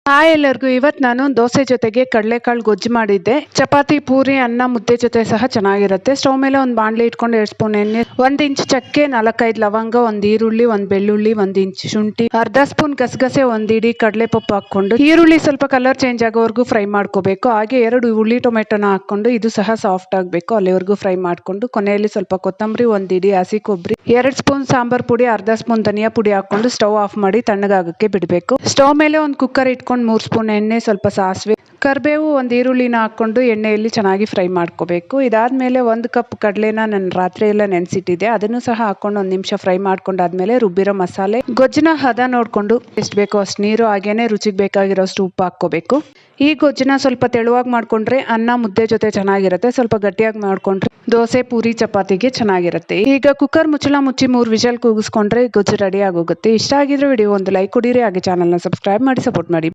Hi ಎಲ್ಲರಿಗೂ. ಇವತ್ತು ನಾನು ದೋಸೆ ಜೊತೆಗೆ ಕಡಲೆಕಾಳು ಗೊಜ್ಜು ಮಾಡಿದ್ದೆ. ಚಪಾತಿ, ಪೂರಿ, ಅನ್ನ, ಮುದ್ದೆ ಜೊತೆ ಸಹ ಚೆನ್ನಾಗಿರುತ್ತೆ. ಸ್ಟವ್ ಮೇಲೆ ಒಂದು ಬಾಣಲೆ ಇಟ್ಕೊಂಡು 2 ಸ್ಪೂನ್ ಎಣ್ಣೆ, 1 ಇಂಚ್ ಚಕ್ಕೆ, 4-5 ಲವಂಗ, 1 ಈರುಳ್ಳಿ, 1 ಬೆಳ್ಳುಳ್ಳಿ, 1 ಇಂಚ್ ಶುಂಠಿ, ಅರ್ಧ ಸ್ಪೂನ್ ಗಸಗಸೆ, 1 ಇಡೀ ಕಡಲೆಪಪ್ಪು ಹಾಕೊಂಡು ಈರುಳ್ಳಿ ಸ್ವಲ್ಪ ಕಲರ್ ಚೇಂಜ್ ಆಗೋವರೆಗೂ ಫ್ರೈ ಮಾಡ್ಕೋಬೇಕು. ಹಾಗೆ 2 ಹುಳಿ ಟೊಮೆಟೊನ ಹಾಕೊಂಡು ಇದು ಸಹ ಸಾಫ್ಟ್ ಆಗಬೇಕು, ಅಲ್ಲಿವರೆಗೂ ಫ್ರೈ ಮಾಡ್ಕೊಂಡು ಕೊನೆಯಲ್ಲಿ ಸ್ವಲ್ಪ ಕೊತ್ತಂಬರಿ, 1 ಇಡೀ ಹಸಿ ಕೊಬ್ಬರಿ, 2 ಸ್ಪೂನ್ ಸಾಂಬಾರ್ ಪುಡಿ, ಅರ್ಧ ಸ್ಪೂನ್ ಧನಿಯಾ ಪುಡಿ ಹಾಕೊಂಡು ಸ್ಟವ್ ಆಫ್ ಮಾಡಿ ತಣ್ಣಗಾಗಕ್ಕೆ ಬಿಡಬೇಕು. ಸ್ಟವ್ ಮೇಲೆ ಒಂದು ಕುಕ್ಕರ್ ಇಟ್ಕೊಂಡು 3 ಸ್ಪೂನ್ ಎಣ್ಣೆ, ಸ್ವಲ್ಪ ಸಾಸಿವೆ, ಕರಿಬೇವು, 1 ಈರುಳ್ಳಿನ ಹಾಕೊಂಡು ಎಣ್ಣೆಯಲ್ಲಿ ಚೆನ್ನಾಗಿ ಫ್ರೈ ಮಾಡ್ಕೋಬೇಕು. ಇದಾದ್ಮೇಲೆ 1 ಕಪ್ ಕಡಲೆನ ನಾನು ರಾತ್ರಿ ಎಲ್ಲ ನೆನೆಸಿಟ್ಟಿದ್ದೆ, ಅದನ್ನು ಸಹ ಹಾಕೊಂಡು 1 ನಿಮಿಷ ಫ್ರೈ ಮಾಡ್ಕೊಂಡಾದ್ಮೇಲೆ ರುಬ್ಬಿರೋ ಮಸಾಲೆ, ಗೊಜ್ಜಿನ ಹದ ನೋಡ್ಕೊಂಡು ಎಷ್ಟು ಬೇಕೋ ಅಷ್ಟು ನೀರು, ಹಾಗೇನೆ ರುಚಿಗೆ ಬೇಕಾಗಿರೋಷ್ಟು ಉಪ್ಪು ಹಾಕ್ಕೋಬೇಕು. ಈ ಗೊಜ್ಜನ್ನ ಸ್ವಲ್ಪ ತೆಳುವಾಗಿ ಮಾಡ್ಕೊಂಡ್ರೆ ಅನ್ನ ಮುದ್ದೆ ಜೊತೆ ಚೆನ್ನಾಗಿರುತ್ತೆ, ಸ್ವಲ್ಪ ಗಟ್ಟಿಯಾಗಿ ಮಾಡ್ಕೊಂಡ್ರೆ ದೋಸೆ, ಪೂರಿ, ಚಪಾತಿಗೆ ಚೆನ್ನಾಗಿರುತ್ತೆ. ಈಗ ಕುಕ್ಕರ್ ಮುಚ್ಚಳ ಮುಚ್ಚಿ 3 ವಿಷಲ್ ಕೂಗಿಸ್ಕೊಂಡ್ರೆ ಗೊಜ್ಜು ರೆಡಿ ಆಗೋಗುತ್ತೆ. ಇಷ್ಟ ಆಗಿದ್ರೆ ವಿಡಿಯೋ ಒಂದು ಲೈಕ್ ಕೊಡಿರಿ, ಹಾಗೆ ಚಾನಲ್ನ ಸಬ್ಸ್ಕ್ರೈಬ್ ಮಾಡಿ ಸಪೋರ್ಟ್ ಮಾಡಿ.